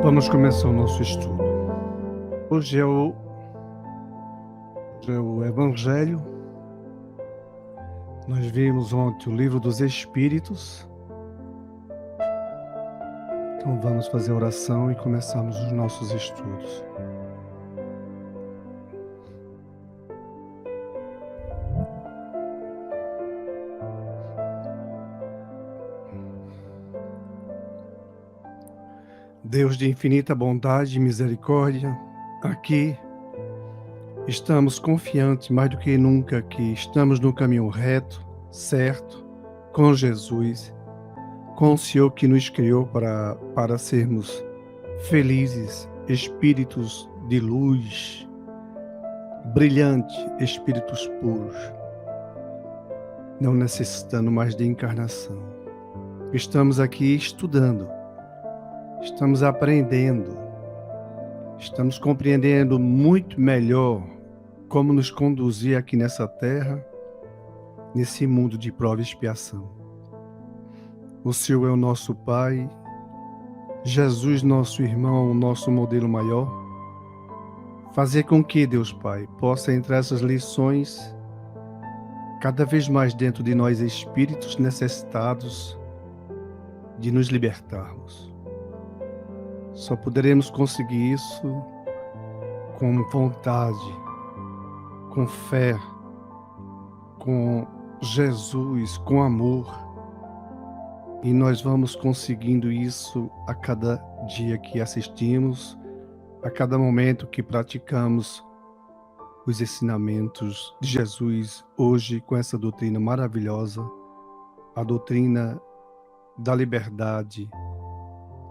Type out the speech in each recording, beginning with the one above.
Vamos começar o nosso estudo. Hoje é o Evangelho. Nós vimos ontem o livro dos Espíritos. Então vamos fazer a oração e começarmos os nossos estudos. Deus de infinita bondade e misericórdia, aqui estamos confiantes mais do que nunca que estamos no caminho reto, certo, com Jesus, com o Senhor que nos criou para sermos felizes, espíritos de luz, brilhantes, espíritos puros, não necessitando mais de encarnação. Estamos aqui estudando, estamos aprendendo, estamos compreendendo muito melhor como nos conduzir aqui nessa terra, nesse mundo de prova e expiação. O Senhor é o nosso Pai, Jesus, nosso irmão, o nosso modelo maior. Fazer com que, Deus Pai, possa entrar essas lições cada vez mais dentro de nós, espíritos necessitados de nos libertarmos. Só poderemos conseguir isso com vontade, com fé, com Jesus, com amor. E nós vamos conseguindo isso a cada dia que assistimos, a cada momento que praticamos os ensinamentos de Jesus, hoje com essa doutrina maravilhosa, a doutrina da liberdade,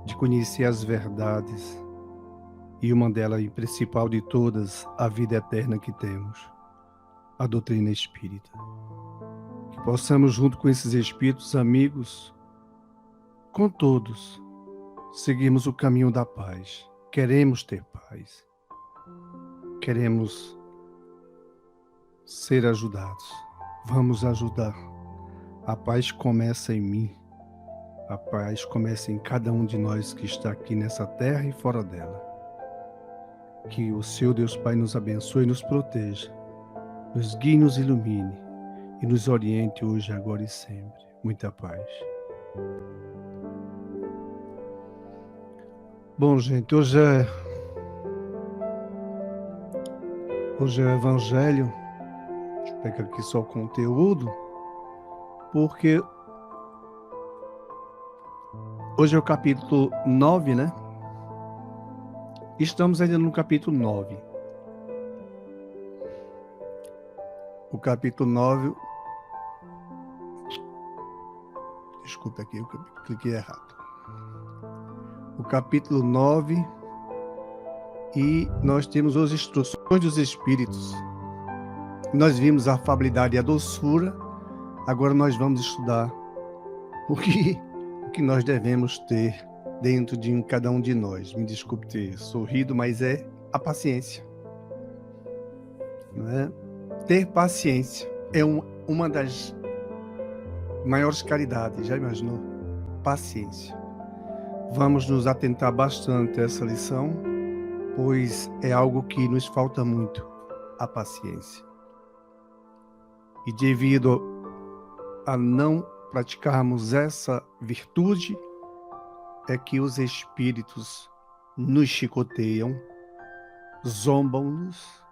de conhecer as verdades, e uma delas, e principal de todas, a vida eterna que temos, a doutrina espírita. Que possamos, junto com esses espíritos amigos, com todos, seguirmos o caminho da paz. Queremos ter paz. Queremos ser ajudados. Vamos ajudar. A paz começa em mim. A paz começa em cada um de nós que está aqui nessa terra e fora dela. Que o Seu Deus Pai nos abençoe e nos proteja, nos guie, nos ilumine e nos oriente hoje, agora e sempre. Muita paz. Bom, gente, hoje é o Evangelho. Deixa eu pegar aqui só o conteúdo, porque hoje é o capítulo 9, né? Estamos ainda no capítulo 9. O capítulo 9... Desculpa aqui, eu cliquei errado. O capítulo 9, e nós temos as instruções dos Espíritos. Nós vimos a afabilidade e a doçura, agora nós vamos estudar o que nós devemos ter dentro de cada um de nós. Me desculpe ter sorrido, mas é a paciência. Não é? Ter paciência é uma das maiores caridades, já imaginou? Paciência. Vamos nos atentar bastante a essa lição, pois é algo que nos falta muito, a paciência. E devido a não praticarmos essa virtude, é que os espíritos nos chicoteiam, zombam-nos,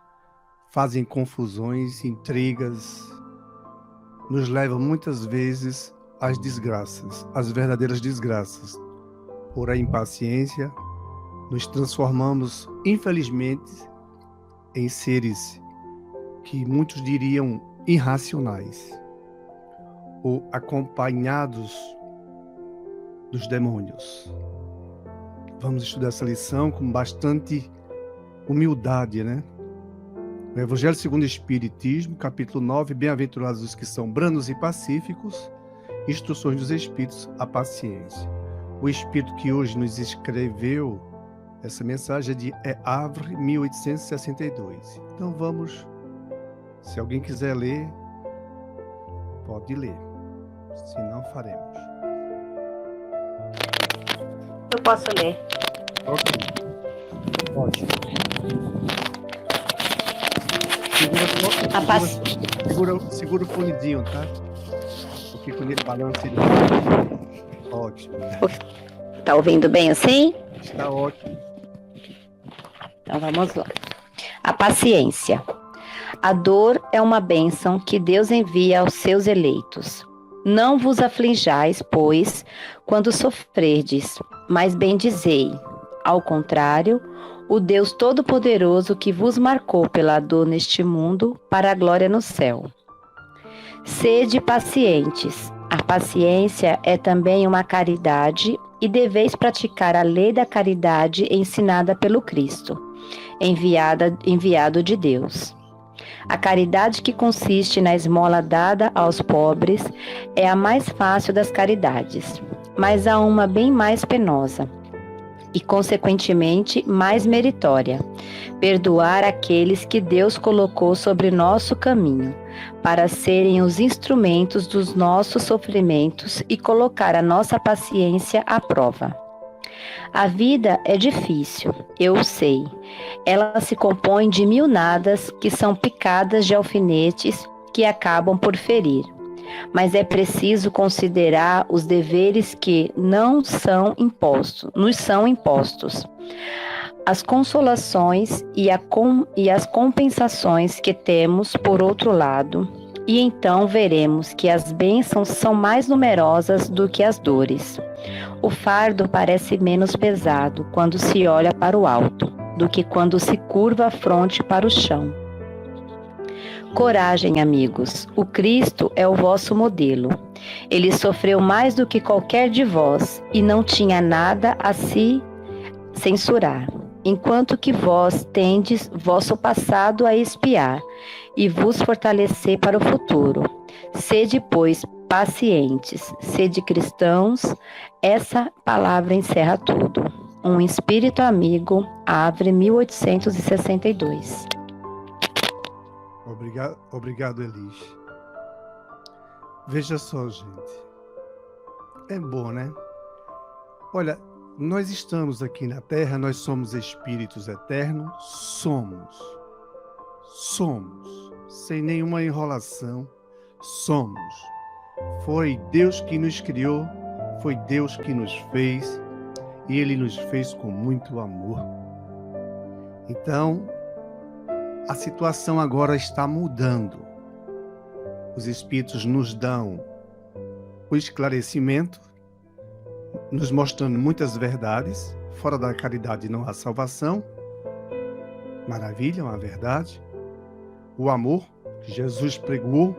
fazem confusões, intrigas, nos levam muitas vezes às desgraças, às verdadeiras desgraças. Por a impaciência, nos transformamos, infelizmente, em seres que muitos diriam irracionais, ou acompanhados dos demônios. Vamos estudar essa lição com bastante humildade, né? O Evangelho segundo o Espiritismo, capítulo 9, bem-aventurados os que são brandos e pacíficos, instruções dos Espíritos, a paciência. O Espírito que hoje nos escreveu essa mensagem é Havre, 1862. Então vamos, se alguém quiser ler, pode ler, se não faremos. Eu posso ler. Ok, ótimo. Segura, A paci... segura o fonezinho, tá? Porque quando ele balança, ele vai. Ótimo. Tá ouvindo bem assim? Está ótimo. Então vamos lá. A paciência. A dor é uma bênção que Deus envia aos seus eleitos. Não vos aflijais, pois, quando sofrerdes, mas bendizei. Ao contrário, o Deus Todo-Poderoso que vos marcou pela dor neste mundo para a glória no céu. Sede pacientes. A paciência é também uma caridade e deveis praticar a lei da caridade ensinada pelo Cristo, enviado de Deus. A caridade que consiste na esmola dada aos pobres é a mais fácil das caridades, mas há uma bem mais penosa e, consequentemente, mais meritória: perdoar aqueles que Deus colocou sobre nosso caminho, para serem os instrumentos dos nossos sofrimentos e colocar a nossa paciência à prova. A vida é difícil, eu sei. Ela se compõe de mil nadas que são picadas de alfinetes que acabam por ferir. Mas é preciso considerar os deveres que nos são impostos, as consolações e as compensações que temos por outro lado, e então veremos que as bênçãos são mais numerosas do que as dores. O fardo parece menos pesado quando se olha para o alto, do que quando se curva a fronte para o chão. Coragem, amigos. O Cristo é o vosso modelo. Ele sofreu mais do que qualquer de vós e não tinha nada a se censurar, enquanto que vós tendes vosso passado a expiar e vos fortalecer para o futuro. Sede, pois, pacientes, sede cristãos. Essa palavra encerra tudo. Um espírito amigo, Havre, 1862. Obrigado, Elis. Veja só, gente. É bom, né? Olha, nós estamos aqui na Terra, nós somos espíritos eternos, somos, sem nenhuma enrolação, somos. Foi Deus que nos criou, foi Deus que nos fez, e Ele nos fez com muito amor. Então, a situação agora está mudando. Os espíritos nos dão o esclarecimento, nos mostrando muitas verdades. Fora da caridade não há salvação. Maravilha, uma verdade. O amor que Jesus pregou.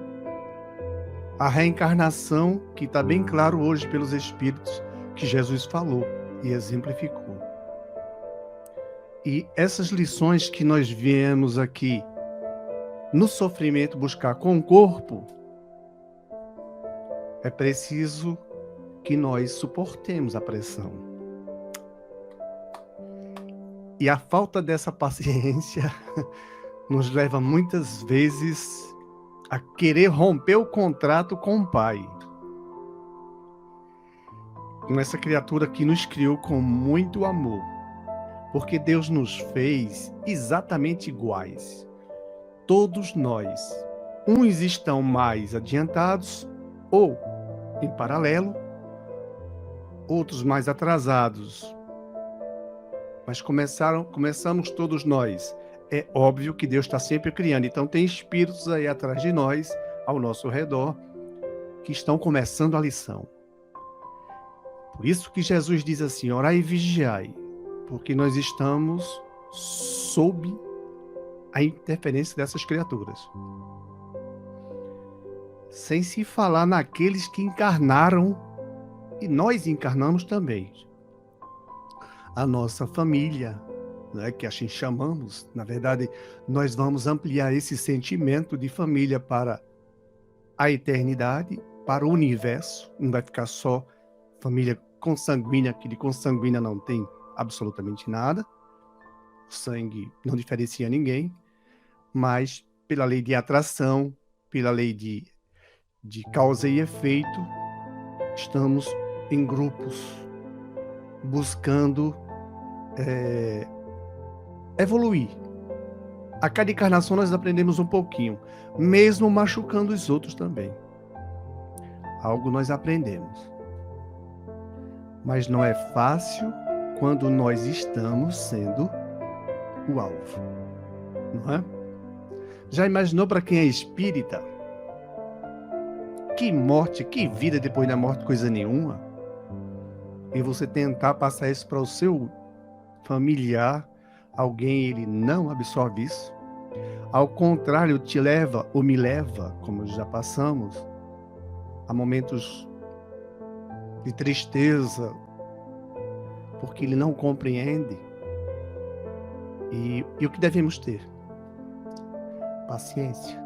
A reencarnação, que está bem claro hoje pelos espíritos, que Jesus falou e exemplificou. E essas lições que nós viemos aqui no sofrimento buscar com o corpo, é preciso que nós suportemos a pressão. E a falta dessa paciência nos leva muitas vezes a querer romper o contrato com o Pai. Com essa criatura que nos criou com muito amor. Porque Deus nos fez exatamente iguais. Todos nós. Uns estão mais adiantados ou em paralelo, outros mais atrasados. Mas começamos todos nós. É óbvio que Deus está sempre criando. Então tem espíritos aí atrás de nós, ao nosso redor, que estão começando a lição. Por isso que Jesus diz assim: orai e vigiai, porque nós estamos sob a interferência dessas criaturas. Sem se falar naqueles que encarnaram, e nós encarnamos também. A nossa família, né, que assim chamamos, na verdade, nós vamos ampliar esse sentimento de família para a eternidade, para o universo. Não vai ficar só família consanguínea, que de consanguínea não tem absolutamente nada. O sangue não diferencia ninguém, mas pela lei de atração, pela lei de causa e efeito, estamos em grupos buscando evoluir. A cada encarnação nós aprendemos um pouquinho, mesmo machucando os outros também. Algo nós aprendemos. Mas não é fácil quando nós estamos sendo o alvo, não é? Já imaginou para quem é espírita? Que morte, que vida depois da morte, coisa nenhuma. E você tentar passar isso para o seu familiar, alguém ele não absorve isso. Ao contrário, te leva ou me leva, como já passamos, a momentos de tristeza, porque ele não compreende. E o que devemos ter? Paciência.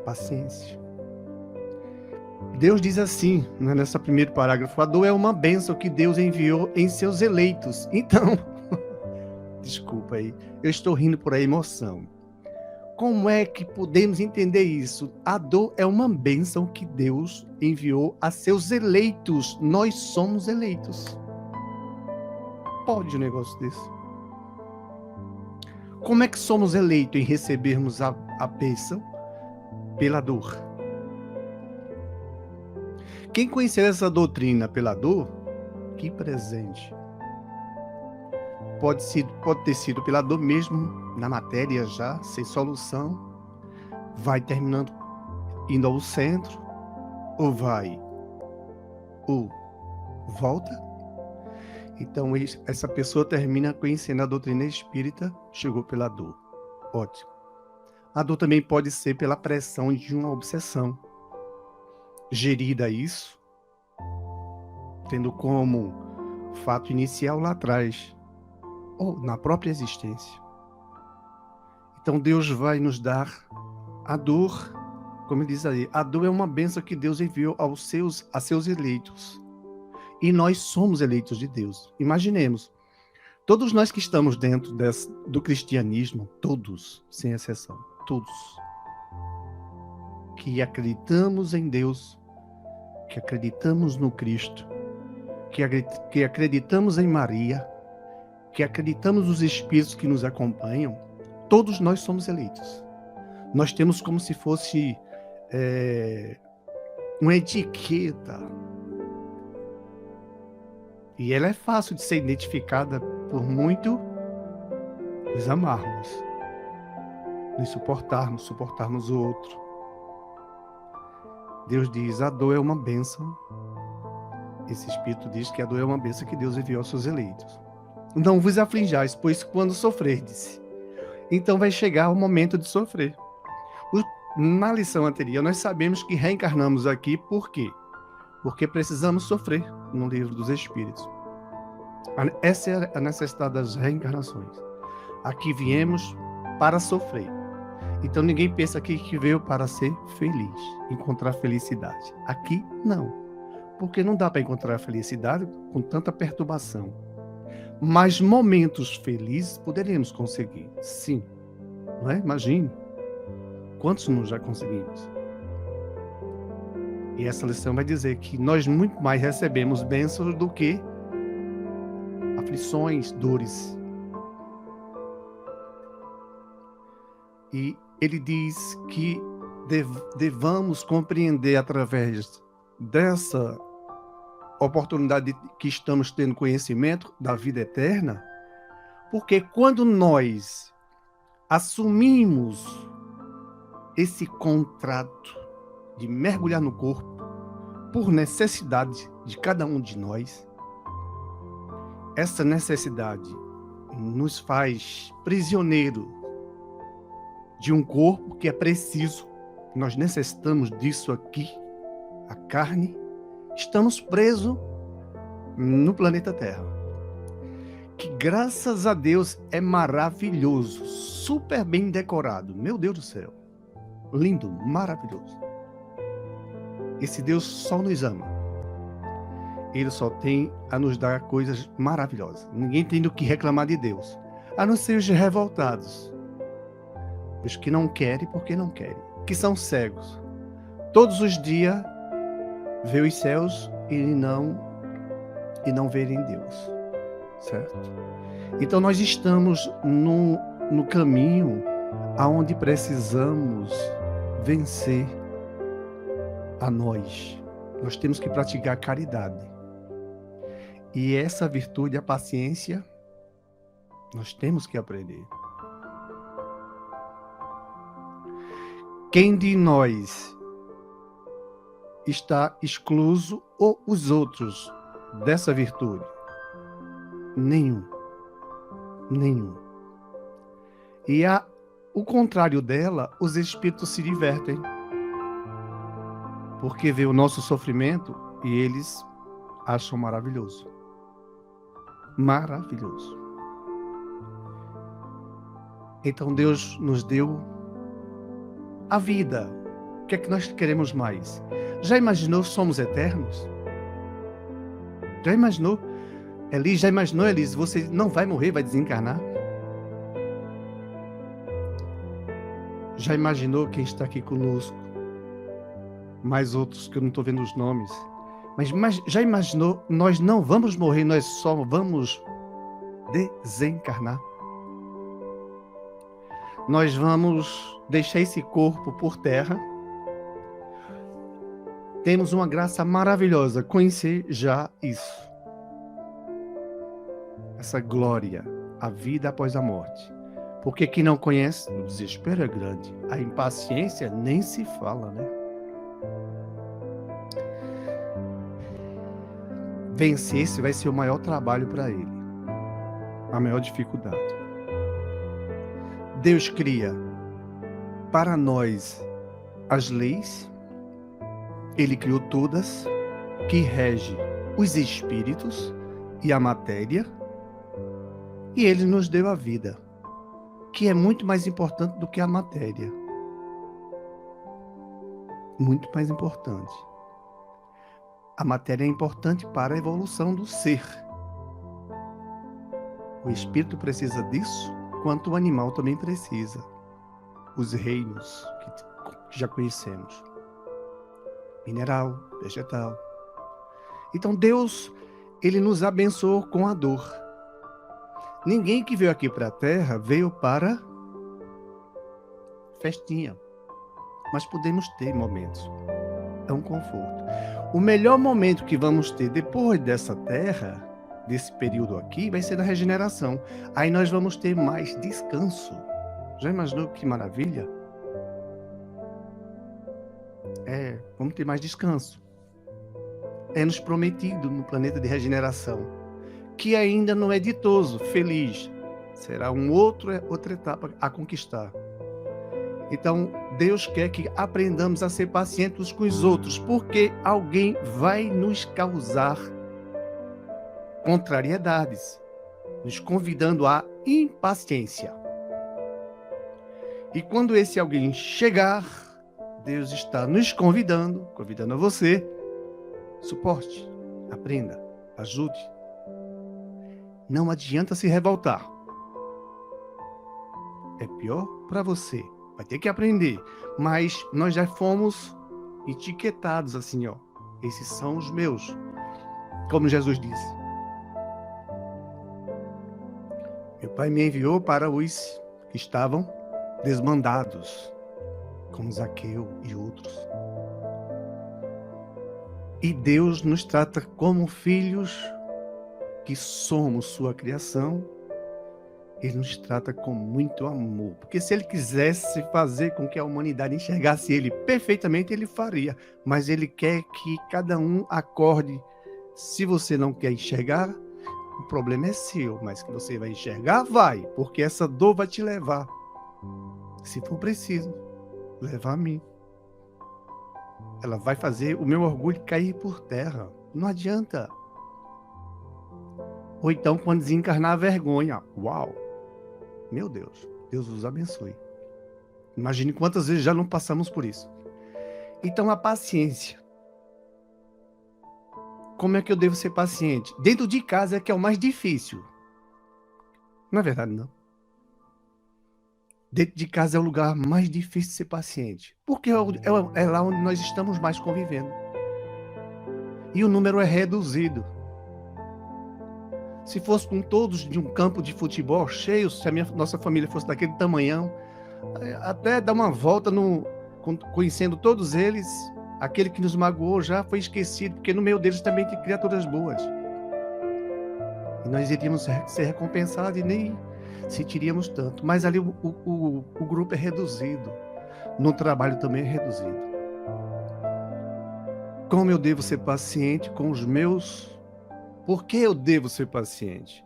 Paciência. Deus diz assim, né, nesse primeiro parágrafo: a dor é uma bênção que Deus enviou em seus eleitos. Então, desculpa aí, eu estou rindo por a emoção. Como é que podemos entender isso? A dor é uma bênção que Deus enviou a seus eleitos. Nós somos eleitos. Pode um negócio desse? Como é que somos eleitos em recebermos a bênção? Pela dor. Quem conhecer essa doutrina pela dor, que presente. Pode ter sido pela dor mesmo, na matéria já, sem solução, vai terminando indo ao centro, ou volta. Então, essa pessoa termina conhecendo a doutrina espírita, chegou pela dor. Ótimo. A dor também pode ser pela pressão de uma obsessão. Gerida isso, tendo como fato inicial lá atrás, ou na própria existência. Então Deus vai nos dar a dor, como diz aí, a dor é uma bênção que Deus enviou a seus eleitos. E nós somos eleitos de Deus. Imaginemos, todos nós que estamos dentro do cristianismo, todos, sem exceção, todos, que acreditamos em Deus, que acreditamos no Cristo, que acreditamos em Maria, que acreditamos nos Espíritos que nos acompanham, todos nós somos eleitos. Nós temos como se fosse uma etiqueta. E ela é fácil de ser identificada por muito nos amarmos, nos suportarmos o outro. Deus diz, a dor é uma bênção. Esse Espírito diz que a dor é uma bênção que Deus enviou aos seus eleitos. Não vos aflinjais, pois quando sofrerdes, então vai chegar o momento de sofrer. Na lição anterior, nós sabemos que reencarnamos aqui por quê? Porque precisamos sofrer no livro dos Espíritos. Essa é a necessidade das reencarnações. Aqui viemos para sofrer. Então ninguém pensa aqui que veio para ser feliz, encontrar felicidade. Aqui não, porque não dá para encontrar felicidade com tanta perturbação. Mas momentos felizes poderemos conseguir, sim. Não é? Imagine, quantos nós já conseguimos? E essa lição vai dizer que nós muito mais recebemos bênçãos do que aflições, dores. E ele diz que devamos compreender através dessa oportunidade que estamos tendo conhecimento da vida eterna, porque quando nós assumimos esse contrato de mergulhar no corpo por necessidade de cada um de nós, essa necessidade nos faz prisioneiro de um corpo que é preciso. Nós necessitamos disso aqui, a carne. Estamos presos no planeta Terra, que graças a Deus é maravilhoso, super bem decorado. Meu Deus do céu, lindo, maravilhoso. Esse Deus só nos ama. Ele só tem a nos dar coisas maravilhosas. Ninguém tem do que reclamar de Deus, a não ser os revoltados, os que não querem porque não querem, que são cegos. Todos os dias vê os céus e não e não verem Deus, certo? Então nós estamos no caminho aonde precisamos vencer a nós. Nós temos que praticar a caridade. E essa virtude, a paciência, nós temos que aprender. Quem de nós está excluso ou os outros dessa virtude? Nenhum. E o contrário dela, os espíritos se divertem. Porque vê o nosso sofrimento e eles acham maravilhoso. Maravilhoso. Então Deus nos deu a vida. O que é que nós queremos mais? Já imaginou somos eternos? Já imaginou? Elis, você não vai morrer, vai desencarnar? Já imaginou quem está aqui conosco? Mais outros que eu não estou vendo os nomes. Mas já imaginou, nós não vamos morrer, nós só vamos desencarnar. Nós vamos deixar esse corpo por terra. Temos uma graça maravilhosa, conhecer já isso. Essa glória, a vida após a morte. Porque quem não conhece, o desespero é grande. A impaciência nem se fala, né? Vencer esse vai ser o maior trabalho para ele. A maior dificuldade. Deus cria para nós as leis. Ele criou todas que rege os espíritos e a matéria. E ele nos deu a vida, que é muito mais importante do que a matéria. Muito mais importante. A matéria é importante para a evolução do ser. O espírito precisa disso, quanto o animal também precisa. Os reinos que já conhecemos. Mineral, vegetal. Então Deus, ele nos abençoou com a dor. Ninguém que veio aqui para a Terra veio para festinha. Mas podemos ter momentos. É um conforto. O melhor momento que vamos ter depois dessa terra, desse período aqui, vai ser da regeneração. Aí nós vamos ter mais descanso. Já imaginou que maravilha? Vamos ter mais descanso. É nos prometido no planeta de regeneração, que ainda não é ditoso, feliz. Será outra etapa a conquistar. Então, Deus quer que aprendamos a ser pacientes com os outros, porque alguém vai nos causar contrariedades, nos convidando à impaciência. E quando esse alguém chegar, Deus está nos convidando a você, suporte, aprenda, ajude. Não adianta se revoltar. É pior para você. Vai ter que aprender. Mas nós já fomos etiquetados assim, ó. Esses são os meus. Como Jesus disse. Meu Pai me enviou para os que estavam desmandados, como Zaqueu e outros. E Deus nos trata como filhos que somos sua criação. Ele nos trata com muito amor. Porque se ele quisesse fazer com que a humanidade enxergasse ele perfeitamente, ele faria. Mas ele quer que cada um acorde. Se você não quer enxergar, o problema é seu. Mas que você vai enxergar, vai. Porque essa dor vai te levar. Se for preciso, levar a mim. Ela vai fazer o meu orgulho cair por terra. Não adianta. Ou então, quando desencarnar, a vergonha. Uau! Meu Deus, Deus os abençoe. Imagine quantas vezes já não passamos por isso. Então, a paciência. Como é que eu devo ser paciente? Dentro de casa é que é o mais difícil. Não é verdade, não. Dentro de casa é o lugar mais difícil de ser paciente. Porque é lá onde nós estamos mais convivendo. E o número é reduzido. Se fosse com todos de um campo de futebol cheio, se a nossa família fosse daquele tamanhão, até dar uma volta conhecendo todos eles, aquele que nos magoou já foi esquecido, porque no meio deles também tem criaturas boas. E nós iríamos ser recompensados e nem sentiríamos tanto. Mas ali o grupo é reduzido. No trabalho também é reduzido. Como eu devo ser paciente com os meus... Por que eu devo ser paciente?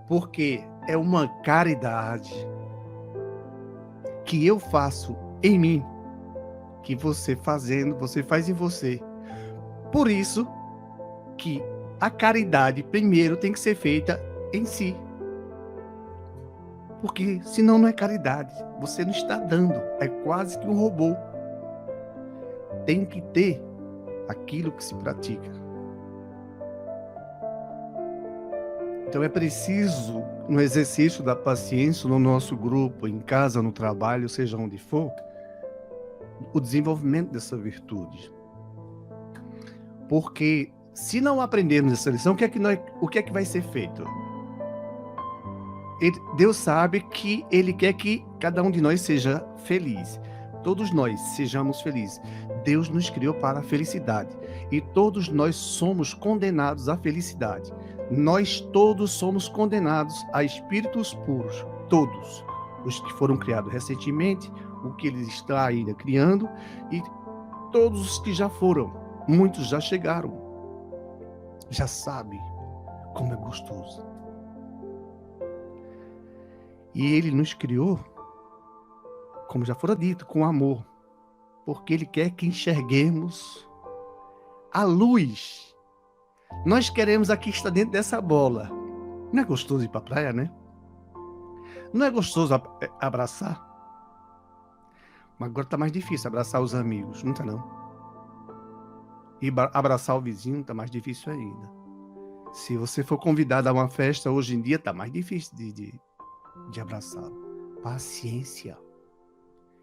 Porque é uma caridade que eu faço em mim, que você faz em você. Por isso que a caridade primeiro tem que ser feita em si. Porque senão não é caridade. Você não está dando. É quase que um robô. Tem que ter aquilo que se pratica. Então é preciso, no exercício da paciência, no nosso grupo, em casa, no trabalho, seja onde for, o desenvolvimento dessa virtude. Porque se não aprendermos essa lição, o que é que vai ser feito? Deus sabe que Ele quer que cada um de nós seja feliz. Todos nós sejamos felizes. Deus nos criou para a felicidade. E todos nós somos condenados à felicidade. Nós todos somos condenados a espíritos puros. Todos. Os que foram criados recentemente, o que Ele está ainda criando, e todos os que já foram. Muitos já chegaram. Já sabem como é gostoso. E Ele nos criou, como já fora dito, com amor. Porque Ele quer que enxerguemos a luz. Nós queremos aqui estar dentro dessa bola. Não é gostoso ir para a praia, né? Não é gostoso abraçar? Mas agora está mais difícil abraçar os amigos, não está não? E abraçar o vizinho está mais difícil ainda. Se você for convidado a uma festa hoje em dia, está mais difícil de abraçá-lo. Paciência.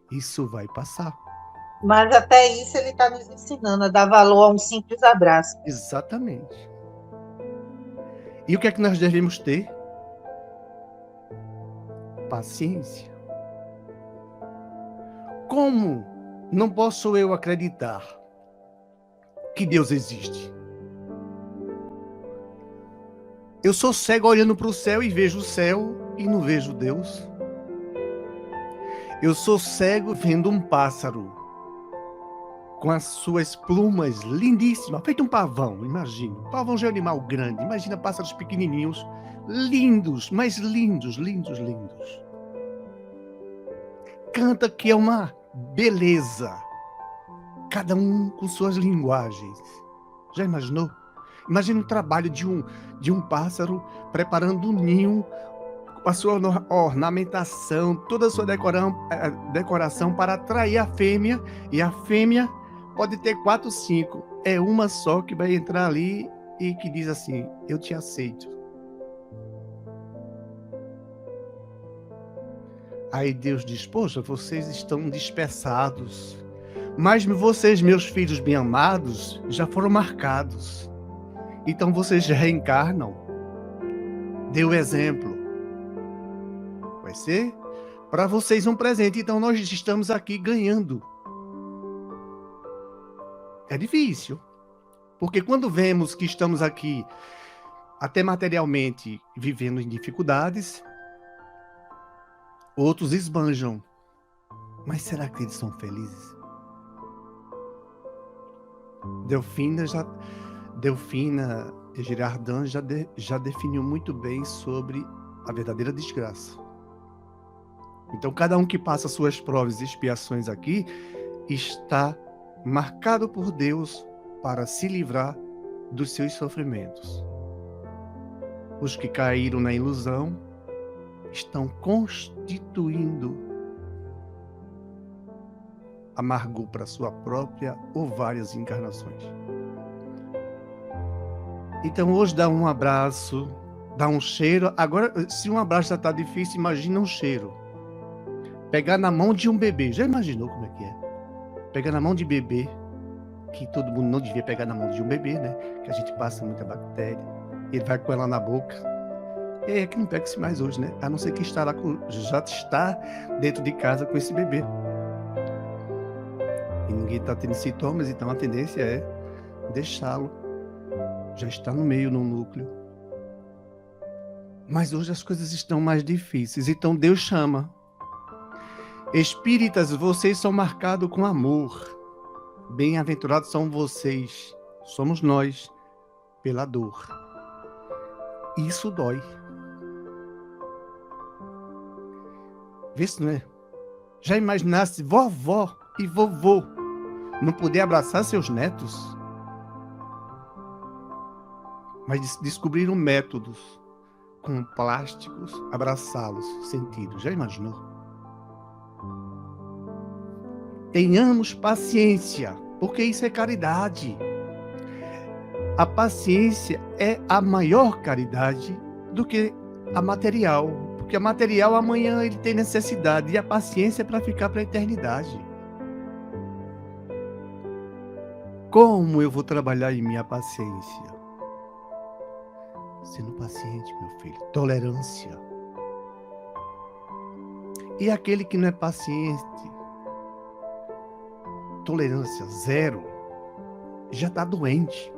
Isso vai passar. Mas até isso ele está nos ensinando a dar valor a um simples abraço. Exatamente. E o que é que nós devemos ter? Paciência. Como não posso eu acreditar que Deus existe? Eu sou cego olhando para o céu e vejo o céu e não vejo Deus. Eu sou cego vendo um pássaro com as suas plumas lindíssimas, feito um pavão, imagina. Pavão já é um animal grande, imagina pássaros pequenininhos, lindos, mas lindos, lindos, lindos. Canta que é uma beleza, cada um com suas linguagens. Já imaginou? Imagina o trabalho de um pássaro preparando um ninho, a sua ornamentação, toda a sua decoração para atrair a fêmea, e a fêmea pode ter 4, 5. É uma só que vai entrar ali e que diz assim: eu te aceito. Aí Deus diz: poxa, vocês estão dispersados, mas vocês, meus filhos bem amados, já foram marcados. Então vocês reencarnam. Dê o exemplo. Vai ser para vocês um presente. Então nós estamos aqui ganhando. É difícil, porque quando vemos que estamos aqui, até materialmente, vivendo em dificuldades, outros esbanjam. Mas será que eles são felizes? Delfina e Girardin já definiu muito bem sobre a verdadeira desgraça. Então, cada um que passa suas provas e expiações aqui está marcado por Deus para se livrar dos seus sofrimentos. Os que caíram na ilusão estão constituindo amargor para sua própria ou várias encarnações. Então hoje dá um abraço, dá um cheiro. Agora, se um abraço já está difícil, imagina um cheiro. Pegar na mão de um bebê, já imaginou como é que é? Pegar na mão de bebê, que todo mundo não devia pegar na mão de um bebê, né? Que a gente passa muita bactéria. Ele vai com ela na boca. E aí é que não pega-se mais hoje, né? A não ser que já está dentro de casa com esse bebê. E ninguém está tendo sintomas, então a tendência é deixá-lo. Já está no meio, no núcleo. Mas hoje as coisas estão mais difíceis, então Deus chama. Espíritas, vocês são marcados com amor. Bem-aventurados são vocês, somos nós, pela dor. Isso dói. Vê se não é? Já imaginasse vovó e vovô não poder abraçar seus netos? Mas descobriram métodos com plásticos abraçá-los, sentidos. Já imaginou? Tenhamos paciência, porque isso é caridade. A paciência é a maior caridade do que a material, porque a material amanhã ele tem necessidade e a paciência é para ficar para a eternidade. Como eu vou trabalhar em minha paciência? Sendo paciente, meu filho. Tolerância. E aquele que não é paciente, tolerância zero, já está doente.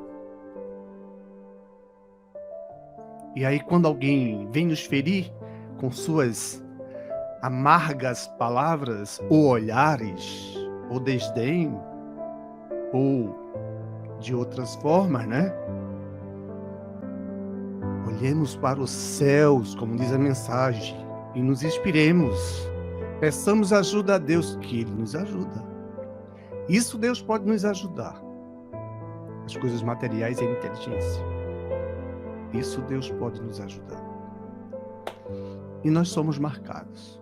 E aí quando alguém vem nos ferir com suas amargas palavras, ou olhares, ou desdém, ou de outras formas, né? Olhemos para os céus, como diz a mensagem, e nos inspiremos. Peçamos ajuda a Deus, que Ele nos ajuda. Isso Deus pode nos ajudar. As coisas materiais e a inteligência. Isso Deus pode nos ajudar. E nós somos marcados.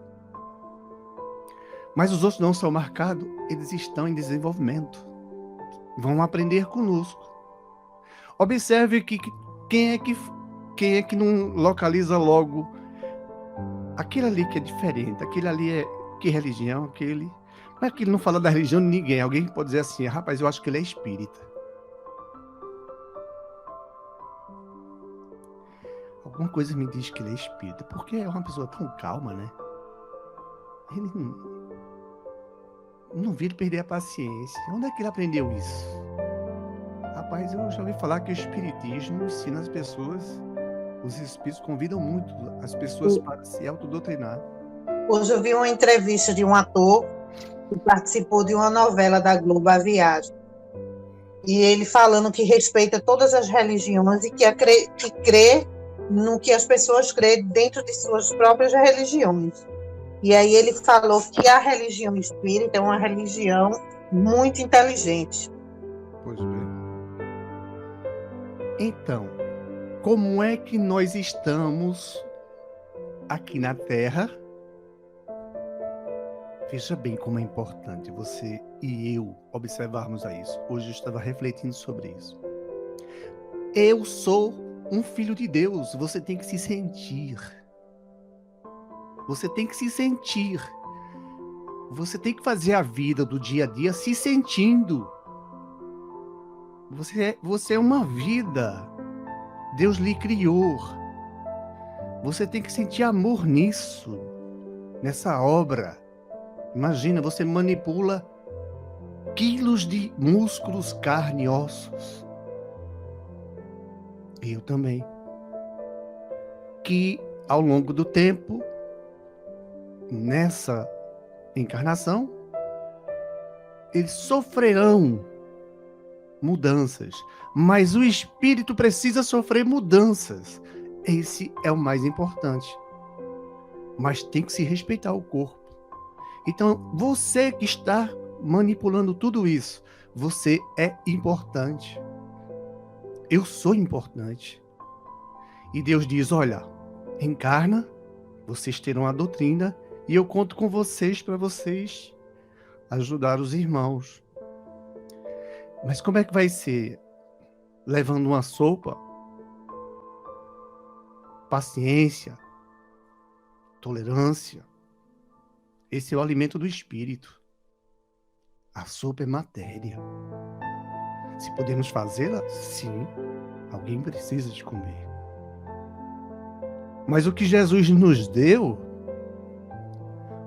Mas os outros não são marcados, eles estão em desenvolvimento. Vão aprender conosco. Observe que quem é que não localiza logo aquele ali que é diferente, aquele ali é que religião, aquele... Não é que ele não fala da religião de ninguém. Alguém pode dizer assim, rapaz, eu acho que ele é espírita. Alguma coisa me diz que ele é espírita, porque é uma pessoa tão calma, né? Ele não vira perder a paciência. Onde é que ele aprendeu isso? Rapaz, eu já ouvi falar que o espiritismo ensina as pessoas, os espíritos convidam muito as pessoas para se autodoutrinar. Hoje eu vi uma entrevista de um ator que participou de uma novela da Globo, A Viagem. E ele falando que respeita todas as religiões e que crê no que as pessoas creem dentro de suas próprias religiões. E aí ele falou que a religião espírita é uma religião muito inteligente. Pois bem. Então, como é que nós estamos aqui na Terra? Veja bem como é importante você e eu observarmos a isso. Hoje eu estava refletindo sobre isso. Eu sou um filho de Deus. Você tem que se sentir. Você tem que se sentir. Você tem que fazer a vida do dia a dia se sentindo. Você é uma vida. Deus lhe criou. Você tem que sentir amor nisso, nessa obra. Imagina, você manipula quilos de músculos, carne e ossos. Eu também. Que ao longo do tempo, nessa encarnação, eles sofrerão mudanças. Mas o espírito precisa sofrer mudanças. Esse é o mais importante. Mas tem que se respeitar o corpo. Então, você que está manipulando tudo isso, você é importante. Eu sou importante. E Deus diz, olha, encarna, vocês terão a doutrina e eu conto com vocês para vocês ajudar os irmãos. Mas como é que vai ser? Levando uma sopa? Paciência? Tolerância? Esse é o alimento do espírito. A sopa é matéria. Se podemos fazê-la, sim. Alguém precisa de comer. Mas o que Jesus nos deu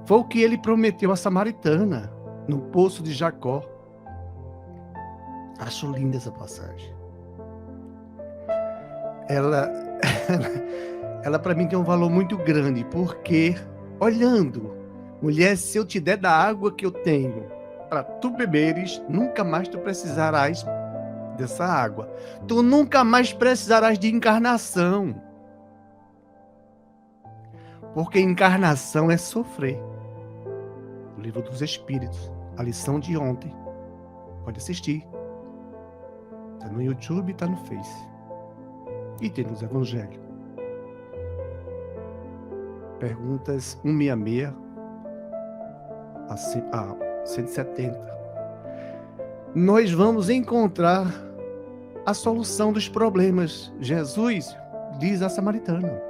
foi o que ele prometeu à samaritana, no poço de Jacó. Acho linda essa passagem. Ela para mim tem um valor muito grande, porque, olhando, mulher, se eu te der da água que eu tenho para tu beberes, nunca mais tu precisarás dessa água. Tu nunca mais precisarás de encarnação. Porque encarnação é sofrer. O livro dos Espíritos, a lição de ontem. Pode assistir. Está no YouTube, está no Face. E tem nos Evangelhos. Perguntas 166 a 170. Nós vamos encontrar a solução dos problemas. Jesus diz à samaritana.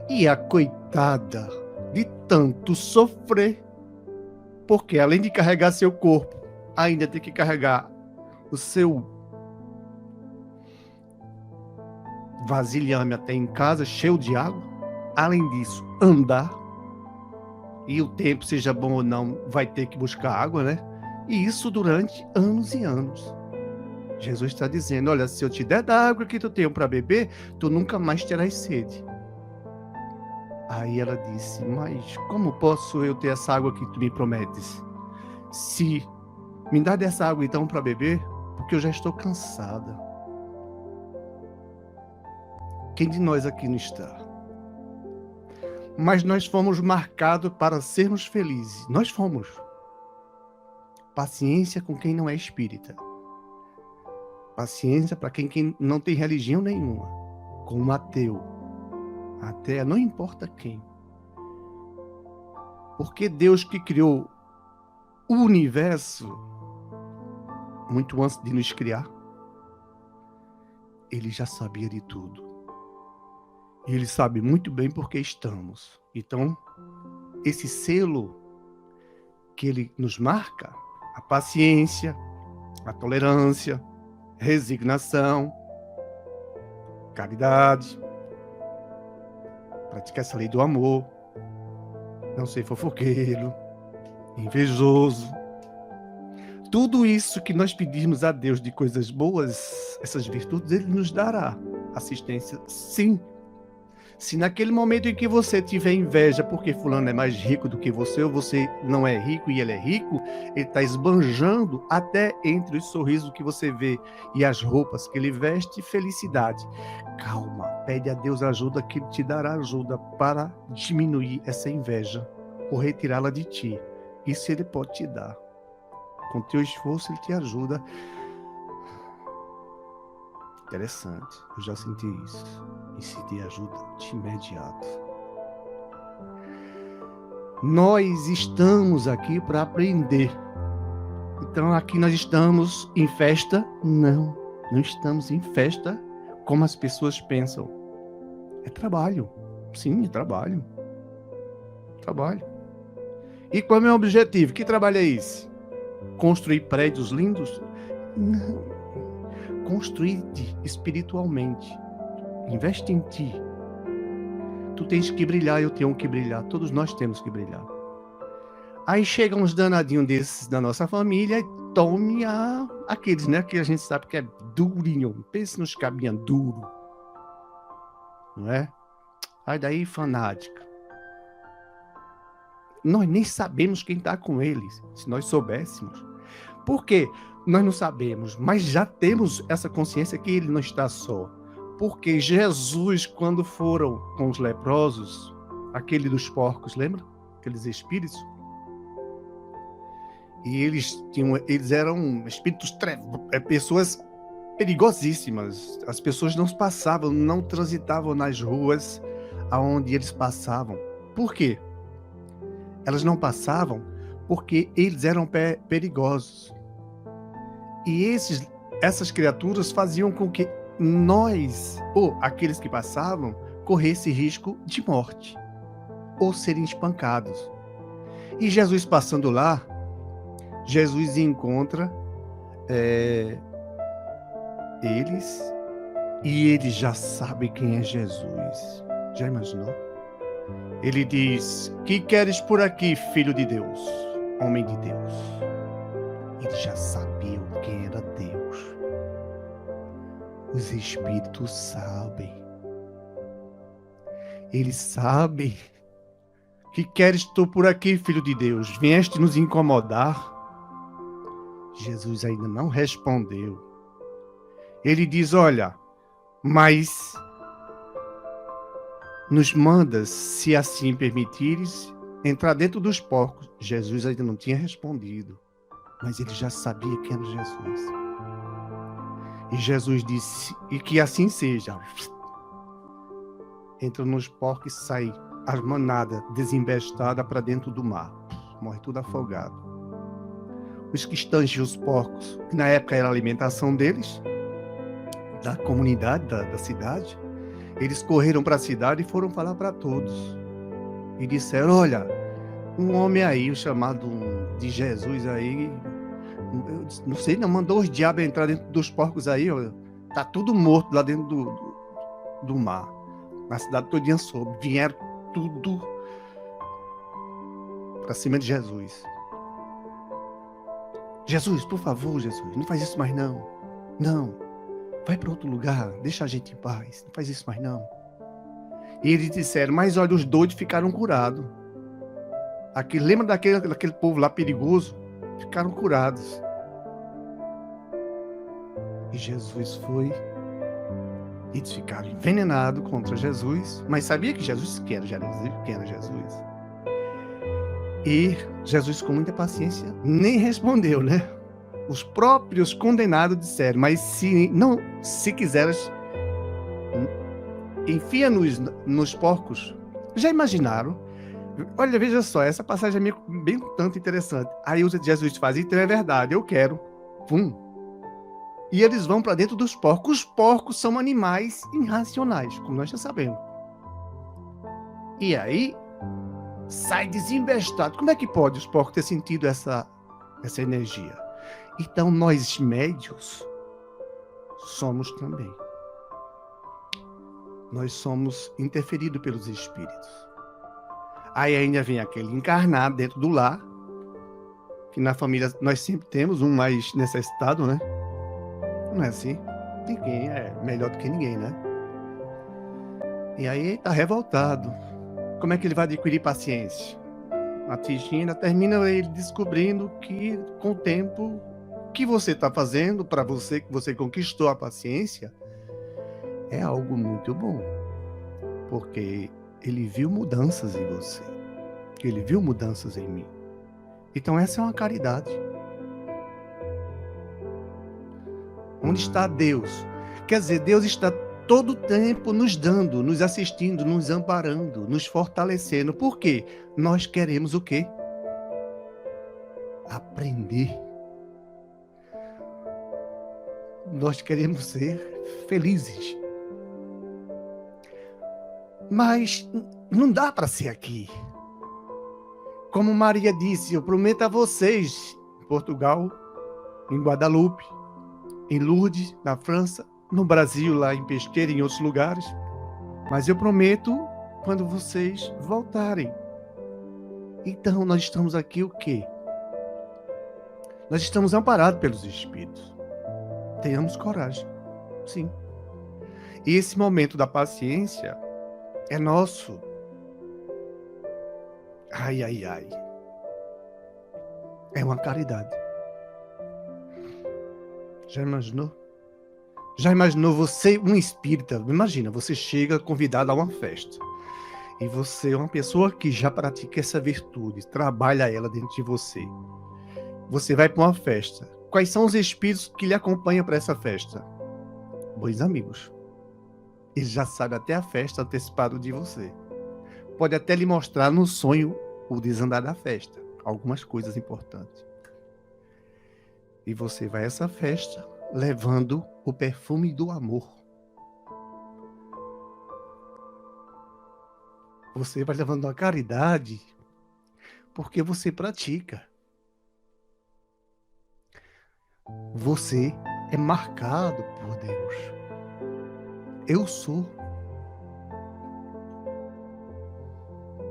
E a coitada de tanto sofrer, porque além de carregar seu corpo, ainda tem que carregar o seu vasilhame até em casa, cheio de água. Além disso, andar. E o tempo, seja bom ou não, vai ter que buscar água, né? E isso durante anos e anos. Jesus está dizendo, olha, se eu te der da água que tu tem para beber, tu nunca mais terás sede. Aí ela disse, mas como posso eu ter essa água que tu me prometes? Se me dá dessa água então para beber, porque eu já estou cansada. Quem de nós aqui não está? Mas nós fomos marcados para sermos felizes. Nós fomos. Paciência com quem não é espírita. Paciência para quem não tem religião nenhuma. Com um ateu. Até não importa quem. Porque Deus que criou o universo, muito antes de nos criar, Ele já sabia de tudo. E Ele sabe muito bem por que estamos. Então, esse selo que Ele nos marca, a paciência, a tolerância, resignação, caridade, praticar essa lei do amor, não ser fofoqueiro, invejoso. Tudo isso que nós pedimos a Deus de coisas boas, essas virtudes, Ele nos dará assistência, sim. Se naquele momento em que você tiver inveja porque fulano é mais rico do que você, ou você não é rico e ele é rico, ele está esbanjando até entre os sorrisos que você vê e as roupas que ele veste, felicidade. Calma, pede a Deus ajuda que Ele te dará ajuda para diminuir essa inveja ou retirá-la de ti. Isso Ele pode te dar. Com teu esforço Ele te ajuda. Interessante, eu já senti isso. E se te ajuda de imediato. Nós estamos aqui para aprender. Então aqui nós estamos em festa? Não, não estamos em festa como as pessoas pensam. É trabalho. Sim, é trabalho. Trabalho. E qual é o meu objetivo? Que trabalho é esse? Construir prédios lindos? Não. Construir-te espiritualmente. Investe em ti. Tu tens que brilhar, eu tenho que brilhar. Todos nós temos que brilhar. Aí chegam uns danadinhos desses da nossa família e tome aqueles, né? Que a gente sabe que é durinho. Pense nos cabinhos duro. Não é? Aí daí fanática. Nós nem sabemos quem está com eles. Se nós soubéssemos. Por quê? Nós não sabemos, mas já temos essa consciência que Ele não está só. Porque Jesus, quando foram com os leprosos, aquele dos porcos, lembra? Aqueles espíritos. E eles eram espíritos, pessoas perigosíssimas. As pessoas não passavam, não transitavam nas ruas aonde eles passavam. Por quê? Elas não passavam porque eles eram perigosos. E essas criaturas faziam com que nós, ou aqueles que passavam, corressem risco de morte, ou serem espancados. E Jesus passando lá, Jesus encontra eles, e eles já sabem quem é Jesus. Já imaginou? Ele diz: que queres por aqui, filho de Deus, homem de Deus? Ele já sabia quem era Deus. Os espíritos sabem. Eles sabem. Que queres tu por aqui, filho de Deus? Vieste nos incomodar? Jesus ainda não respondeu. Ele diz: olha, mas nos mandas, se assim permitires, entrar dentro dos porcos. Jesus ainda não tinha respondido, mas ele já sabia quem era Jesus. E Jesus disse: e que assim seja. Entra nos porcos e sai as manadas desembestadas para dentro do mar. Morre tudo afogado. Os que estangem os porcos, que na época era a alimentação deles, da comunidade, da cidade, eles correram para a cidade e foram falar para todos. E disseram: olha, um homem aí, o chamado de Jesus aí, eu não sei, não mandou os diabos entrar dentro dos porcos aí, ó, tá tudo morto lá dentro do mar. A cidade todinha soube, vieram tudo para cima de Jesus. Jesus, por favor, Jesus, não faz isso mais não. Não, vai para outro lugar, deixa a gente em paz, não faz isso mais não. E eles disseram: mas olha, os doidos ficaram curados. Lembra daquele povo lá perigoso? Ficaram curados. E Jesus foi. Eles ficaram envenenados contra Jesus, mas sabia que Jesus que era Jesus. E Jesus, com muita paciência, nem respondeu, né? Os próprios condenados disseram: mas se quiseres, enfia-nos nos porcos. Já imaginaram? Olha, veja só, essa passagem é bem tanto interessante. Aí Jesus faz: então é verdade, eu quero. Pum. E eles vão para dentro dos porcos. Os porcos são animais irracionais, como nós já sabemos. E aí sai desembestado. Como é que pode os porcos ter sentido essa energia? Então nós médios somos também. Nós somos interferidos pelos espíritos. Aí ainda vem aquele encarnado dentro do lar, que na família nós sempre temos um mais necessitado, né? Não é assim? Ninguém é melhor do que ninguém, né? E aí tá revoltado. Como é que ele vai adquirir paciência? A Tigina termina ele descobrindo que, com o tempo, o que você está fazendo para você, que você conquistou a paciência, é algo muito bom. Porque ele viu mudanças em você. Ele viu mudanças em mim. Então essa é uma caridade. Onde está Deus? Quer dizer, Deus está todo o tempo nos dando, nos assistindo, nos amparando, nos fortalecendo. Por quê? Nós queremos o quê? Aprender. Nós queremos ser felizes. Mas não dá para ser aqui. Como Maria disse, eu prometo a vocês, em Portugal, em Guadalupe, em Lourdes, na França, no Brasil, lá em Pesqueira, em outros lugares. Mas eu prometo quando vocês voltarem. Então, nós estamos aqui o quê? Nós estamos amparados pelos Espíritos. Tenhamos coragem, sim. E esse momento da paciência é nosso. Ai, ai, ai. É uma caridade. Já imaginou? Já imaginou você, um espírita? Imagina, você chega convidado a uma festa. E você é uma pessoa que já pratica essa virtude, trabalha ela dentro de você. Você vai para uma festa. Quais são os espíritos que lhe acompanham para essa festa? Bons amigos. Ele já sabe até a festa antecipada de você. Pode até lhe mostrar no sonho o desandar da festa. Algumas coisas importantes. E você vai a essa festa levando o perfume do amor. Você vai levando a caridade porque você pratica. Você é marcado por Deus. Eu sou.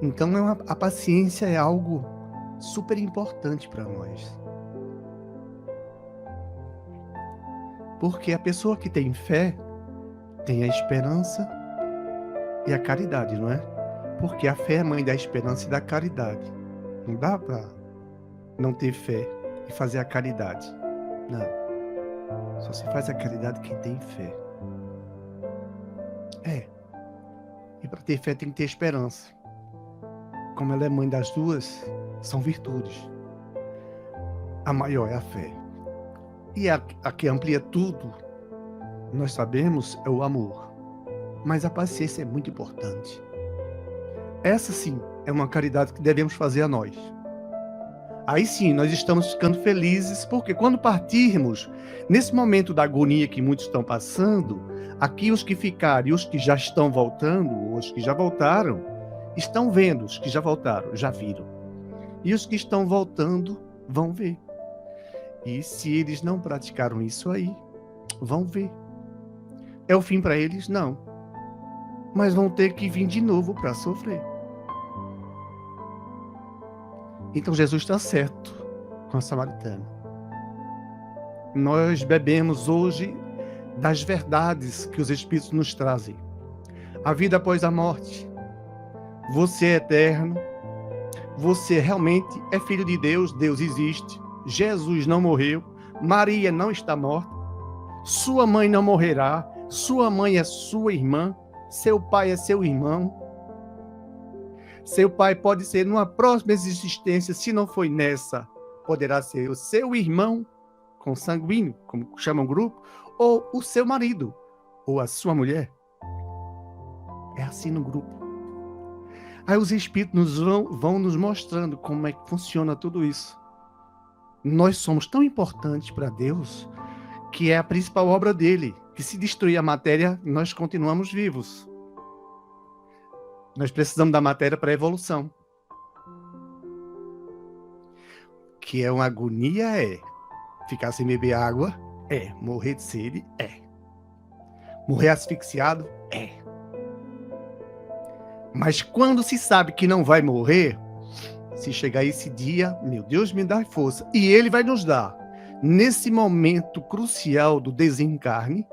Então, a paciência é algo super importante para nós. Porque a pessoa que tem fé tem a esperança e a caridade, não é? Porque a fé é mãe da esperança e da caridade. Não dá para não ter fé e fazer a caridade. Não. Só se faz a caridade quem tem fé. E para ter fé tem que ter esperança. Como ela é mãe das duas, são virtudes. A maior é a fé. E a que amplia tudo, nós sabemos, é o amor. Mas a paciência é muito importante. Essa sim é uma caridade que devemos fazer a nós. Aí sim, nós estamos ficando felizes, porque quando partirmos, nesse momento da agonia que muitos estão passando, aqui os que ficaram e os que já estão voltando, ou os que já voltaram, estão vendo, os que já voltaram, já viram. E os que estão voltando, vão ver. E se eles não praticaram isso aí, vão ver. É o fim para eles? Não. Mas vão ter que vir de novo para sofrer. Então Jesus está certo com a samaritana. Nós bebemos hoje das verdades que os Espíritos nos trazem. A vida após a morte. Você é eterno. Você realmente é filho de Deus. Deus existe. Jesus não morreu. Maria não está morta. Sua mãe não morrerá. Sua mãe é sua irmã. Seu pai é seu irmão. Seu pai pode ser numa próxima existência, se não foi nessa, poderá ser o seu irmão consanguíneo, como chamam o grupo, ou o seu marido, ou a sua mulher. É assim no grupo. Aí os espíritos vão nos mostrando como é que funciona tudo isso. Nós somos tão importantes para Deus que é a principal obra dele, que se destruir a matéria, nós continuamos vivos. Nós precisamos da matéria para a evolução. Que é uma agonia, ficar sem beber água, morrer de sede, morrer asfixiado, Mas quando se sabe que não vai morrer, se chegar esse dia, meu Deus, me dá força. E ele vai nos dar. Nesse momento crucial do desencarne,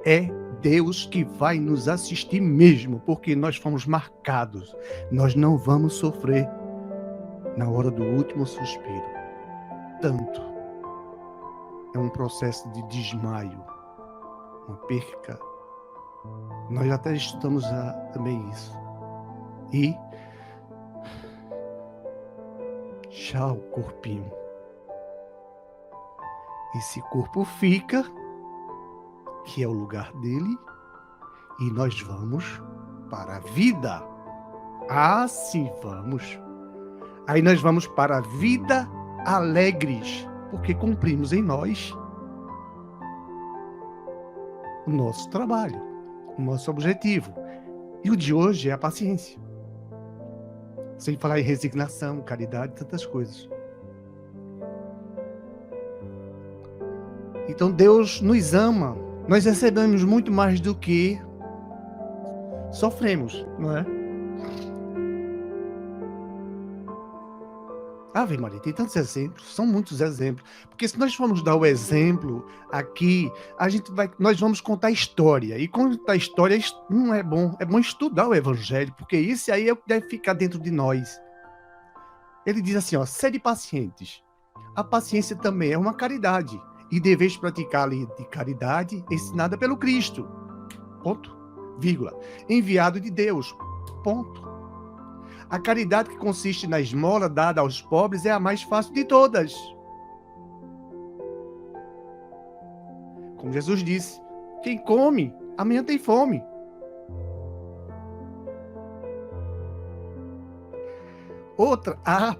é Deus que vai nos assistir mesmo, porque nós fomos marcados. Nós não vamos sofrer na hora do último suspiro. Tanto. É um processo de desmaio, uma perca. Nós até estudamos também isso. E tchau, corpinho. Esse corpo fica, que é o lugar dele, e nós vamos para a vida. Ah, sim, vamos. Aí nós vamos para a vida alegres, porque cumprimos em nós o nosso trabalho, o nosso objetivo. E o de hoje é a paciência. Sem falar em resignação, caridade, tantas coisas. Então Deus nos ama. Nós recebemos muito mais do que sofremos, não é? Ave Maria, tem tantos exemplos, são muitos exemplos. Porque se nós formos dar o exemplo aqui, nós vamos contar história. E contar história não é bom. É bom estudar o Evangelho, porque isso aí é o que deve ficar dentro de nós. Ele diz assim, sede pacientes. A paciência também é uma caridade. E deveis praticar-lhe de caridade ensinada pelo Cristo. Ponto. Vírgula. Enviado de Deus. Ponto. A caridade que consiste na esmola dada aos pobres é a mais fácil de todas. Como Jesus disse, quem come, amanhã tem fome. Outra,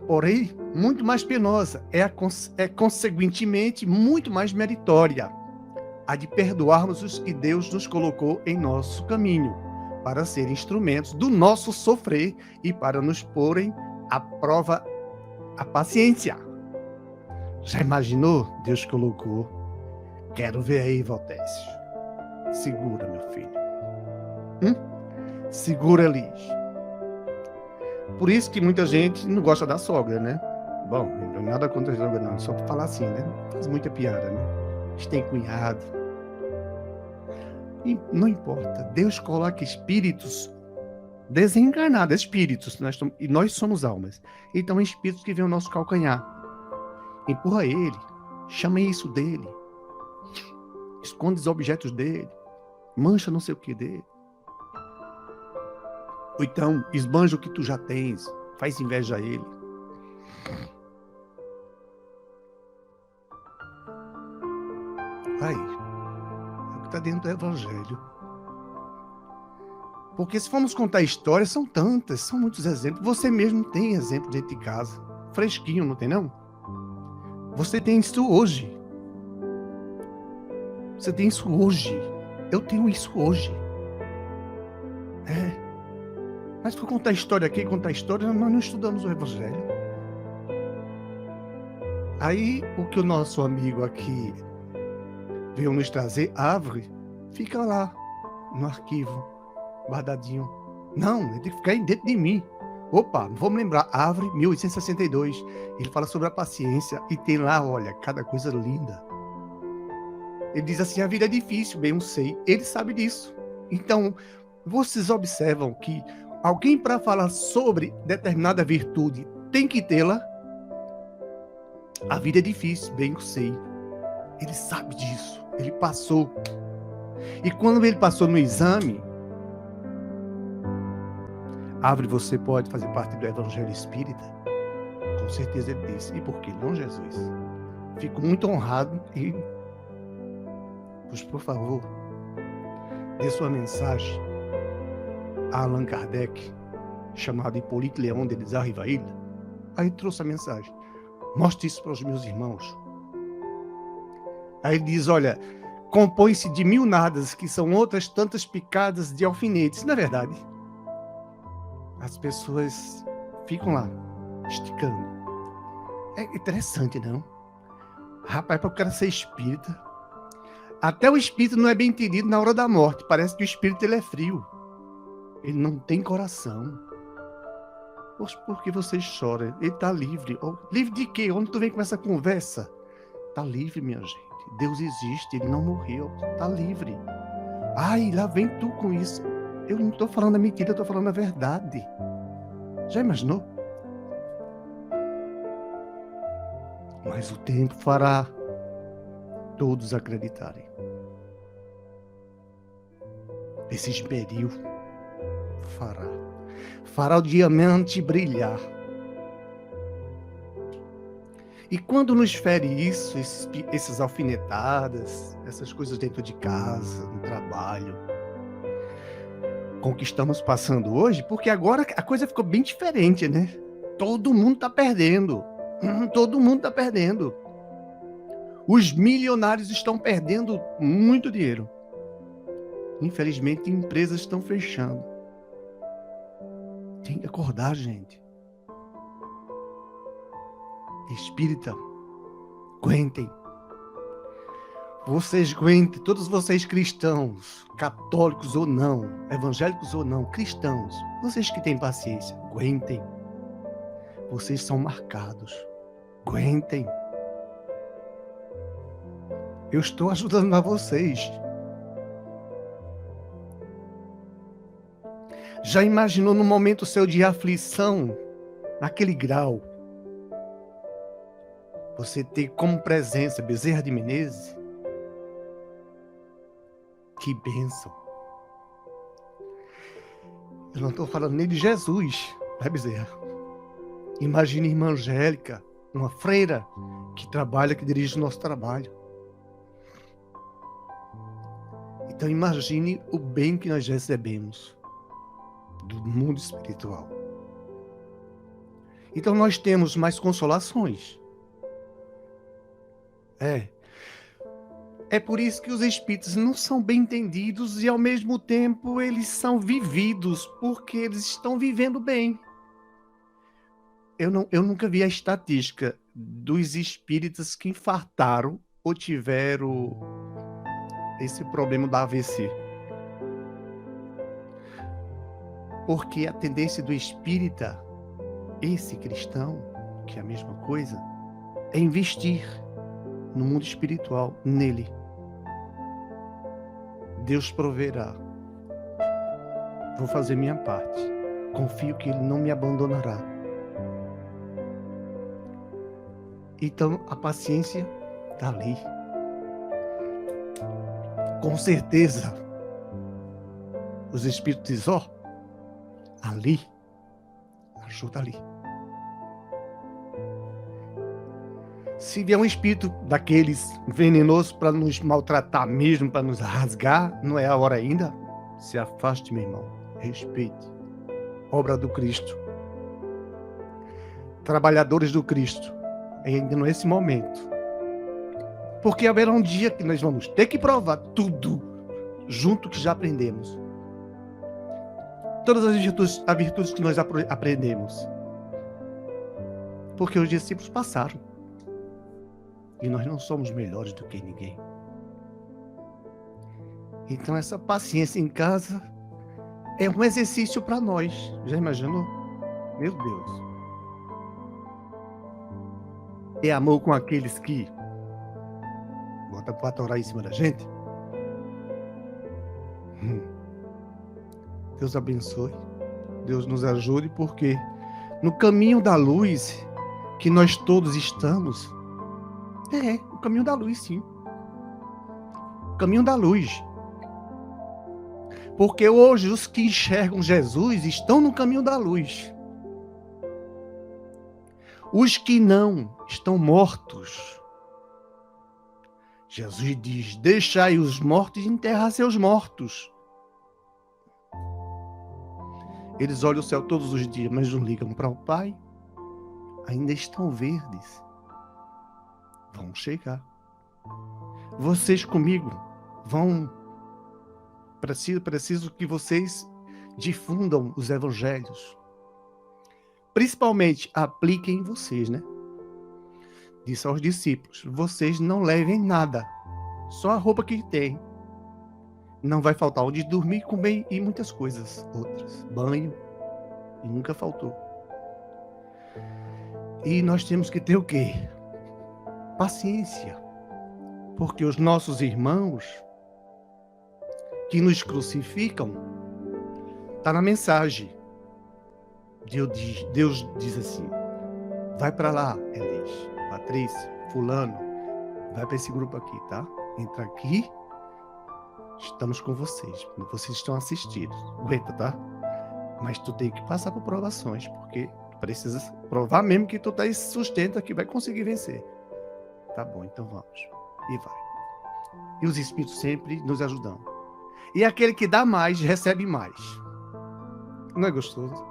porém, muito mais penosa, é consequentemente muito mais meritória, a de perdoarmos os que Deus nos colocou em nosso caminho, para serem instrumentos do nosso sofrer e para nos porem à prova a paciência. Já imaginou? Deus colocou. Quero ver aí, Valtécio. Segura, meu filho. Segura, Elis. Por isso que muita gente não gosta da sogra, né? Bom, não é nada contra a sogra, não. Só para falar assim, né? Faz muita piada, né? A gente tem cunhado. E não importa. Deus coloca espíritos desencarnados, espíritos. E nós somos almas. Então, espíritos que vêm ao nosso calcanhar. Empurra ele. Chama isso dele. Esconde os objetos dele. Mancha não sei o que dele. Ou então, esbanja o que tu já tens. Faz inveja a ele. Aí, é o que está dentro do Evangelho. Porque se formos contar histórias, são tantas, são muitos exemplos. Você mesmo tem exemplo dentro de casa. Fresquinho, não tem não? Você tem isso hoje. Você tem isso hoje. Eu tenho isso hoje. Mas se for contar história aqui, contar história, nós não estudamos o Evangelho. Aí, o que o nosso amigo aqui veio nos trazer, árvore, fica lá, no arquivo, guardadinho. Não, ele tem que ficar dentro de mim. Opa, vamos lembrar, árvore, 1862. Ele fala sobre a paciência e tem lá, olha, cada coisa linda. Ele diz assim, a vida é difícil, bem eu sei. Ele sabe disso. Então, vocês observam que alguém para falar sobre determinada virtude tem que tê-la. A vida é difícil, bem eu sei. Ele sabe disso. Ele passou. E quando ele passou no exame, árvore, você pode fazer parte do Evangelho Espírita? Com certeza ele disse. E por que não, Jesus? Fico muito honrado e... Pois, por favor, dê sua mensagem a Allan Kardec, chamado Hippolyte Léon de Desarrivail. Aí trouxe a mensagem. Mostre isso para os meus irmãos. Aí ele diz, olha, compõe-se de 1000 nadas, que são outras tantas picadas de alfinetes. Não é verdade? As pessoas ficam lá, esticando. É interessante, não? Rapaz, para o cara ser espírita, até o espírito não é bem entendido na hora da morte. Parece que o espírito ele é frio. Ele não tem coração. Poxa, por que você chora? Ele está livre. Livre de quê? Onde tu vem com essa conversa? Está livre, minha gente. Deus existe, ele não morreu. Está livre. Ai, lá vem tu com isso. Eu não estou falando a mentira, eu estou falando a verdade. Já imaginou? Mas o tempo fará todos acreditarem. Esse esmeril fará o diamante brilhar. E quando nos fere isso, essas alfinetadas, essas coisas dentro de casa, no trabalho, com o que estamos passando hoje, porque agora a coisa ficou bem diferente, né? Todo mundo está perdendo. Todo mundo está perdendo. Os milionários estão perdendo muito dinheiro. Infelizmente, empresas estão fechando. Tem que acordar, gente. Espírita, aguentem. Vocês aguentem, todos vocês cristãos, católicos ou não, evangélicos ou não, cristãos, vocês que têm paciência, aguentem. Vocês são marcados, aguentem. Eu estou ajudando a vocês. Já imaginou no momento seu de aflição, naquele grau, você ter como presença Bezerra de Menezes? Que bênção! Eu não estou falando nem de Jesus, né, Bezerra? Imagine a irmã Angélica, uma freira que trabalha, que dirige o nosso trabalho. Então imagine o bem que nós recebemos do mundo espiritual. Então nós temos mais consolações. É por isso que os espíritos não são bem entendidos e ao mesmo tempo eles são vividos, porque eles estão vivendo bem. Eu nunca vi a estatística dos espíritas que infartaram ou tiveram esse problema da AVC. Porque a tendência do espírita esse cristão, que é a mesma coisa, é investir no mundo espiritual, nele. Deus proverá. Vou fazer minha parte. Confio que Ele não me abandonará. Então, a paciência está ali. Com certeza, os Espíritos dizem, ali, ajuda ali. Se vier um espírito daqueles venenosos para nos maltratar mesmo, para nos rasgar, não é a hora ainda? Se afaste, meu irmão. Respeite. Obra do Cristo. Trabalhadores do Cristo. Ainda não é esse momento. Porque haverá um dia que nós vamos ter que provar tudo junto que já aprendemos. Todas as virtudes que nós aprendemos. Porque os discípulos passaram. E nós não somos melhores do que ninguém. Então essa paciência em casa é um exercício para nós. Já imaginou? Meu Deus. É amor com aqueles que bota para atorar em cima da gente. Deus abençoe. Deus nos ajude, porque no caminho da luz que nós todos estamos, o caminho da luz, sim. O caminho da luz. Porque hoje os que enxergam Jesus estão no caminho da luz. Os que não estão mortos. Jesus diz, deixai os mortos enterrar seus mortos. Eles olham o céu todos os dias, mas não ligam para o Pai. Ainda estão verdes. Vão chegar. Vocês comigo vão... Preciso que vocês difundam os evangelhos. Principalmente, apliquem vocês, né? Disse aos discípulos, vocês não levem nada. Só a roupa que tem. Não vai faltar onde dormir, comer e muitas coisas outras. Banho. E nunca faltou. E nós temos que ter o quê? Paciência. Porque os nossos irmãos que nos crucificam, está na mensagem. Deus diz assim, vai para lá, Elis, Patrícia, fulano, vai para esse grupo aqui, tá? Entra aqui, estamos com vocês. Vocês estão assistidos. Aguenta, tá? Mas tu tem que passar por provações, porque tu precisa provar mesmo que tu tá esse sustento aqui, vai conseguir vencer. Tá bom, então vamos. E vai. E os Espíritos sempre nos ajudam. E aquele que dá mais, recebe mais. Não é gostoso?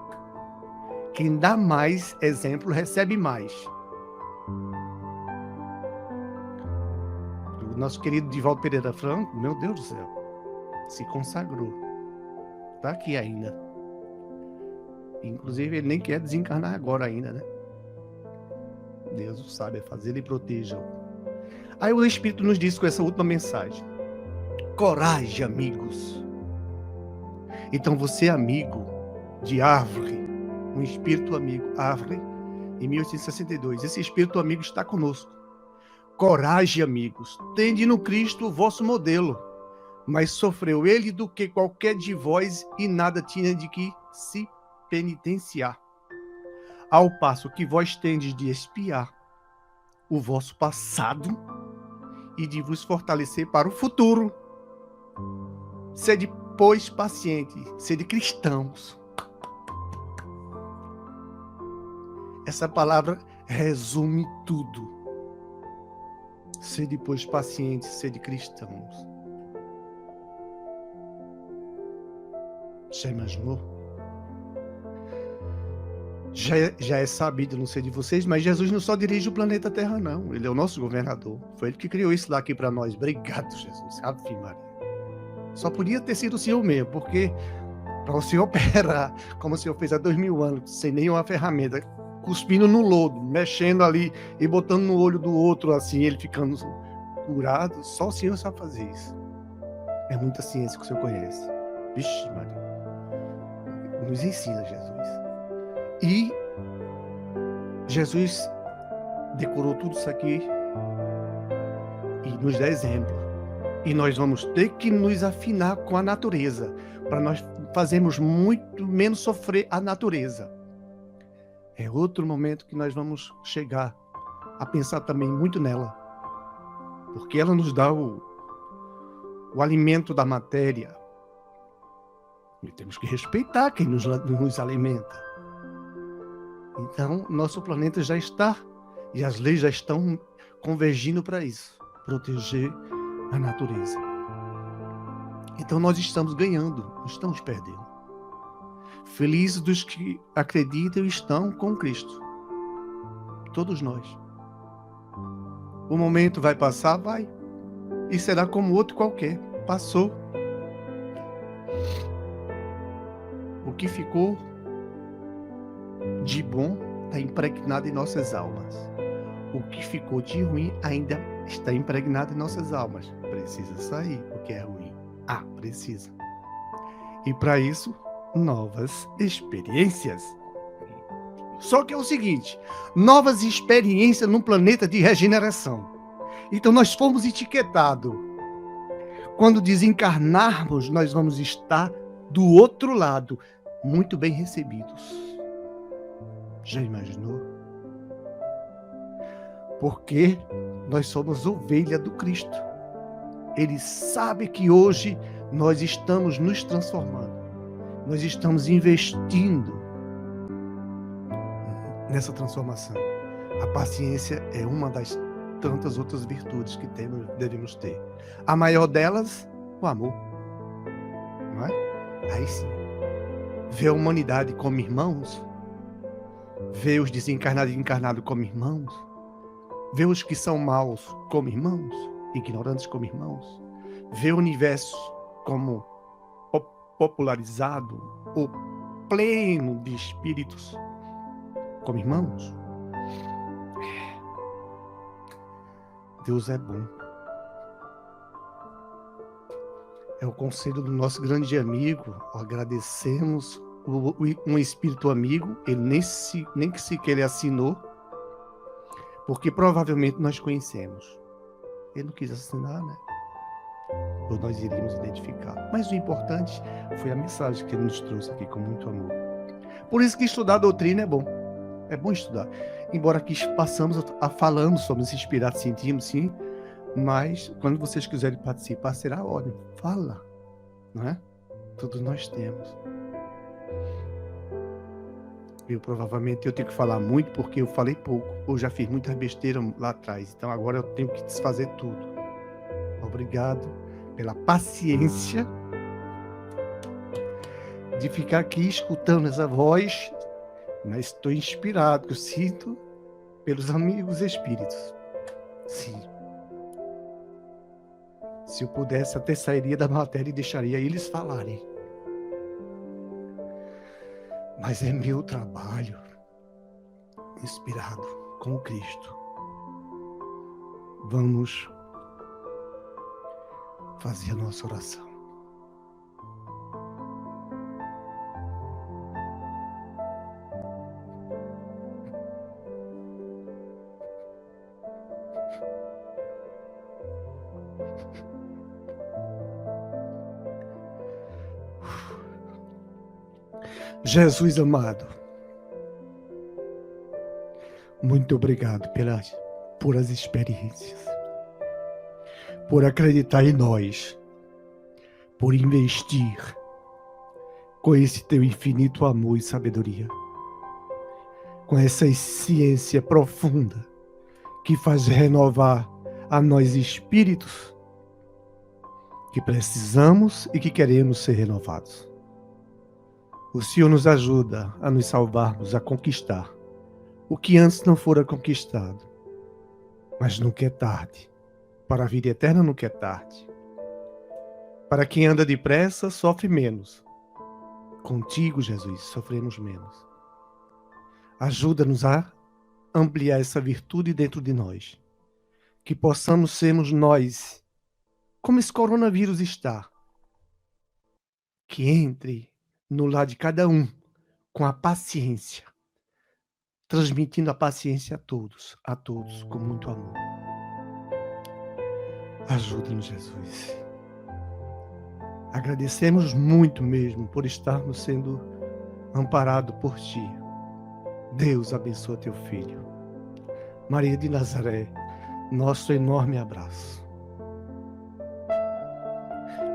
Quem dá mais exemplo, recebe mais. O nosso querido Divaldo Pereira Franco, meu Deus do céu, se consagrou. Está aqui ainda. Inclusive, ele nem quer desencarnar agora ainda, né? Deus o sabe fazer, ele proteja. Aí o Espírito nos diz com essa última mensagem. Coragem, amigos. Então você é amigo de Árvore, um espírito amigo, Árvore, em 1862. Esse espírito amigo está conosco. Coragem, amigos. Tende no Cristo o vosso modelo, mas sofreu ele do que qualquer de vós e nada tinha de que se penitenciar. Ao passo que vós tendes de expiar o vosso passado e de vos fortalecer para o futuro. Sede, pois, paciente, sede cristãos. Essa palavra resume tudo. Sede, pois, paciente, sede cristãos. Já imaginou? Já é sabido, não sei de vocês, mas Jesus não só dirige o planeta Terra, não. Ele é o nosso governador. Foi ele que criou isso daqui para nós. Obrigado, Jesus. Ave Maria. Só podia ter sido o Senhor mesmo, porque para o Senhor operar, como o Senhor fez há 2000 anos, sem nenhuma ferramenta, cuspindo no lodo, mexendo ali e botando no olho do outro, assim, ele ficando curado, só o Senhor sabe fazer isso. É muita ciência que o Senhor conhece. Vixe, Maria. Nos ensina, Jesus. E Jesus decorou tudo isso aqui e nos dá exemplo. E nós vamos ter que nos afinar com a natureza, para nós fazermos muito menos sofrer a natureza. É outro momento que nós vamos chegar a pensar também muito nela, porque ela nos dá o alimento da matéria. E temos que respeitar quem nos alimenta. Então, nosso planeta já está, e as leis já estão convergindo para isso, proteger a natureza. Então, nós estamos ganhando, não estamos perdendo. Felizes dos que acreditam e estão com Cristo. Todos nós. O momento vai passar, vai. E será como outro qualquer. Passou. O que ficou de bom está impregnado em nossas almas. O que ficou de ruim ainda está impregnado em nossas almas. Precisa sair o que é ruim. Precisa. E para isso, novas experiências. Só que é o seguinte, novas experiências num planeta de regeneração. Então nós fomos etiquetados. Quando desencarnarmos, nós vamos estar do outro lado, muito bem recebidos. Já imaginou? Porque nós somos ovelha do Cristo. Ele sabe que hoje nós estamos nos transformando. Nós estamos investindo nessa transformação. A paciência é uma das tantas outras virtudes que devemos ter. A maior delas, o amor. Não é? Aí sim. Ver a humanidade como irmãos, ver os desencarnados e encarnados como irmãos, ver os que são maus como irmãos, ignorantes como irmãos, ver o universo como popularizado ou pleno de espíritos como irmãos. Deus é bom. É o conselho do nosso grande amigo. Agradecemos um espírito amigo. Ele nem que sequer ele assinou, porque provavelmente nós conhecemos. Ele não quis assinar, né? Ou nós iríamos identificar. Mas o importante foi a mensagem que ele nos trouxe aqui com muito amor. Por isso que estudar a doutrina é bom. É bom estudar. Embora aqui falamos, somos inspirados, sentimos, sim. Mas quando vocês quiserem participar, será ótimo. Fala. Não é? Todos nós temos. Provavelmente eu tenho que falar muito porque eu falei pouco. Eu já fiz muita besteira lá atrás. Então agora eu tenho que desfazer tudo. Obrigado pela paciência de ficar aqui escutando essa voz. Mas estou inspirado, eu sinto pelos amigos espíritos. Sim. Se eu pudesse, até sairia da matéria e deixaria eles falarem. Mas é meu trabalho, inspirado com Cristo. Vamos fazer a nossa oração. Jesus amado, muito obrigado por as experiências, por acreditar em nós, por investir com esse teu infinito amor e sabedoria, com essa ciência profunda que faz renovar a nós espíritos que precisamos e que queremos ser renovados. O Senhor nos ajuda a nos salvarmos, a conquistar o que antes não fora conquistado. Mas nunca é tarde. Para a vida eterna nunca é tarde. Para quem anda depressa, sofre menos. Contigo, Jesus, sofremos menos. Ajuda-nos a ampliar essa virtude dentro de nós. Que possamos sermos nós, como esse coronavírus está. Que entre no lar de cada um com a paciência transmitindo a paciência a todos, com muito amor. Ajuda-nos, Jesus. Agradecemos muito mesmo por estarmos sendo amparados por Ti. Deus abençoa Teu Filho. Maria de Nazaré, nosso enorme abraço.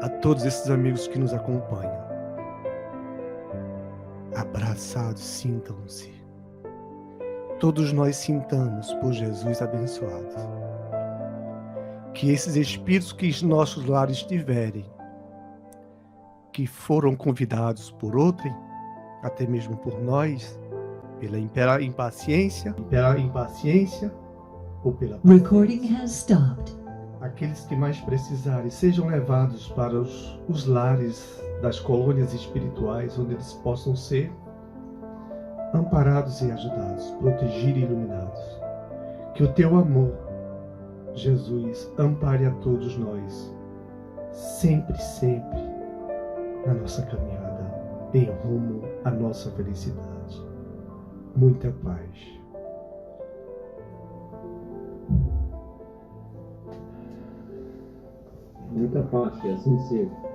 A todos esses amigos que nos acompanham. Abraçados, sintam-se. Todos nós sintamos por Jesus abençoado. Que esses espíritos que em nossos lares estiverem, que foram convidados por outrem, até mesmo por nós, pela impaciência ou pela paciência. Recording has stopped. Aqueles que mais precisarem sejam levados para os lares das colônias espirituais, onde eles possam ser amparados e ajudados, protegidos e iluminados. Que o Teu amor, Jesus, ampare a todos nós, sempre, sempre, na nossa caminhada, em rumo à nossa felicidade. Muita paz. Muita paz, que assim seja.